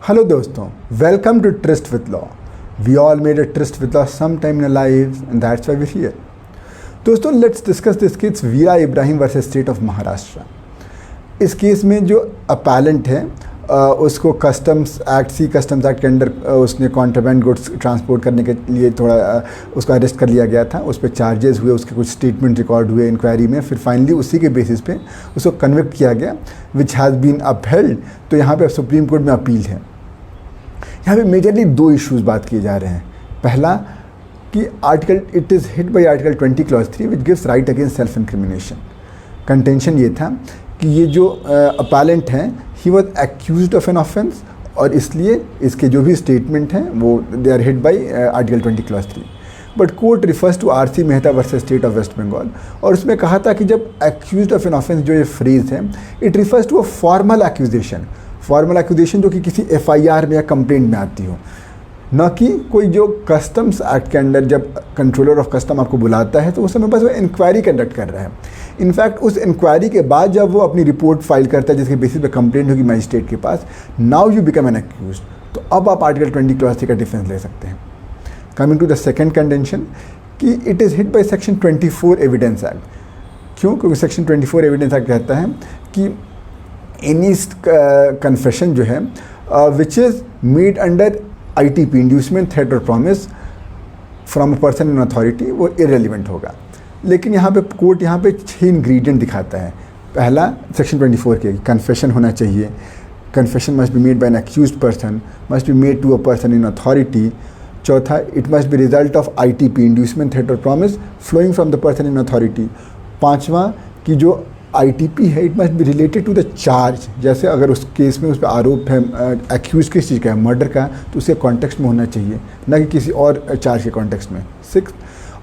Hello दोस्तों, welcome to Tryst with Law. We all made a tryst with law sometime in our lives and that's why we're here. दोस्तों, let's discuss this case Veera Ibrahim versus state of Maharashtra. इस case में जो appellant है उसको customs act के under उसने contraband goods transport करने के लिए थोड़ा उसको अरेस्ट कर लिया गया था. उस पर चार्जेस हुए, उसके कुछ स्टेटमेंट रिकॉर्ड हुए इंक्वायरी में, फिर फाइनली उसी के बेसिस पे उसको कन्विक्ट किया गया विच हैज़ बीन अपहेल्ड. तो यहाँ पे सुप्रीम कोर्ट में अपील है. यहाँ पे मेजरली दो इश्यूज़ बात किए जा रहे हैं. पहला कि it is hit by article 20 clause 3 which gives right against self incrimination. Contention ये था कि ये जो अपैलेंट हैं ही was accused of an offence और इसलिए इसके जो भी स्टेटमेंट हैं वो they are hit by article 20 clause 3. But court refers to R C Mehta versus state of West Bengal और उसमें कहा था कि जब एक्यूज्ड ऑफ एन ऑफेंस जो ये फ्रेज है it refers to a formal accusation जो कि किसी FIR में या कंप्लेंट में आती हो, न कि कोई जो कस्टम्स एक्ट के अंडर जब कंट्रोलर ऑफ कस्टम आपको बुलाता है तो उस समय बस वो इंक्वायरी कंडक्ट कर रहा है. इनफैक्ट उस इंक्वायरी के बाद जब वो अपनी रिपोर्ट फाइल करता है जिसके बेसिस पे कंप्लेंट होगी मजिस्ट्रेट के पास, now you become an accuse, तो अब आप आर्टिकल 20 क्लॉज 3 का डिफेंस ले सकते हैं. Coming to the second contention कि it is hit by section 24 evidence act. क्यों? क्योंकि सेक्शन 24 एविडेंस एक्ट कहता है कि एनी कन्फेशन जो है which is made under ITP inducement threat और promise from a person in authority वो इरेलीवेंट होगा. लेकिन यहाँ पे कोर्ट यहाँ पे 6 इंग्रेडिएंट दिखाता है. पहला सेक्शन 24 के कन्फेशन होना चाहिए. Confession must be made by an accused person, must be made to a person in authority. चौथा, it must be result of ITP inducement threat और promise flowing from the person in authority. पाँचवा कि जो ITP है it must be related to the charge. जैसे अगर उस case में उस पर आरोप है एक्यूज किस चीज़ का है, मर्डर का, तो उसके कॉन्टेक्स्ट में होना चाहिए, न कि किसी और चार्ज के कॉन्टेक्स्ट में. 6,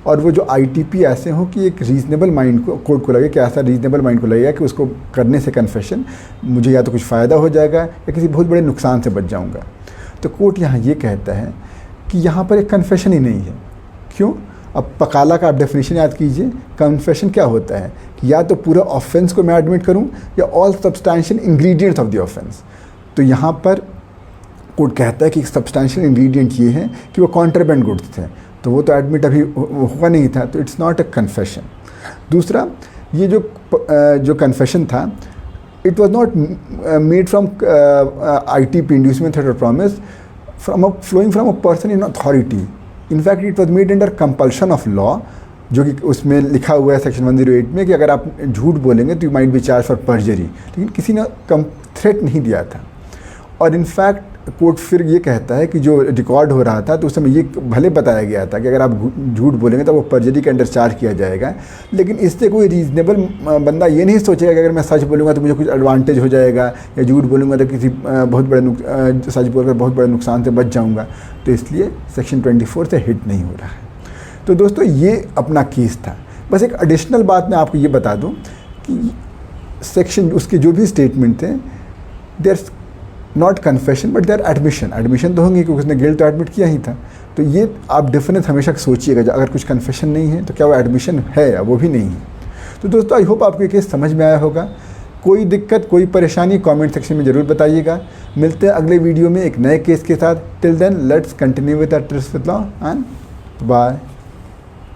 और वो जो ITP ऐसे हो कि एक रीज़नेबल माइंड को कोर्ट को लगे कि ऐसा रीज़नेबल माइंड को लगेगा कि उसको करने से कन्फेशन मुझे या तो कुछ फ़ायदा हो जाएगा या किसी बहुत बड़े नुकसान से बच जाऊँगा. तो कोर्ट यहाँ ये कहता है कि यहाँ पर एक कन्फेशन ही नहीं है. क्यों? अब पकाला का आप डेफिनेशन याद कीजिए. कन्फेशन क्या होता है कि या तो पूरा ऑफेंस को मैं एडमिट करूं या all substantial ingredients of the offence. तो यहाँ पर कोर्ट कहता है कि सब्सटेंशियल इंग्रेडिएंट ये है कि वो कॉन्ट्राबैंड गुड्स थे, तो वो तो एडमिट अभी हुआ नहीं था, तो इट्स नॉट अ कन्फेशन. दूसरा, ये जो कन्फेशन था it was not made from ITP inducement threat और promise flowing from a person in authority. In fact it was made under compulsion of law, जो कि उसमें लिखा हुआ है सेक्शन 108 में कि अगर आप झूठ बोलेंगे तो you might be charge for perjury. लेकिन किसी ने थ्रेट नहीं दिया था. और इनफैक्ट कोर्ट फिर ये कहता है कि जो रिकॉर्ड हो रहा था तो उस समय ये भले बताया गया था कि अगर आप झूठ बोलेंगे तो वो परजरी के अंडर चार्ज किया जाएगा, लेकिन इससे कोई रीजनेबल बंदा ये नहीं सोचेगा कि अगर मैं सच बोलूँगा तो मुझे कुछ एडवांटेज हो जाएगा या झूठ बोलूँगा तो किसी बहुत बड़े सच बोलकर बहुत बड़े नुकसान से बच जाऊँगा. तो इसलिए सेक्शन 24 से हिट नहीं हो रहा है. तो दोस्तों, ये अपना केस था. बस एक एडिशनल बात मैं आपको ये बता दूँ कि सेक्शन उसके जो भी स्टेटमेंट थे they're not confession but they're admission तो होंगे क्योंकि उसने गिल्ट तो एडमिट किया ही था. तो ये आप डिफरेंस हमेशा सोचिएगा, अगर कुछ कन्फेशन नहीं है तो क्या वो एडमिशन है या वो भी नहीं है. तो दोस्तों, आई होप आपको ये केस समझ में आया होगा. कोई दिक्कत, कोई परेशानी कमेंट सेक्शन में ज़रूर बताइएगा. मिलते हैं अगले वीडियो में एक नए केस के साथ. Till then let's continue with our tryst with law and bye.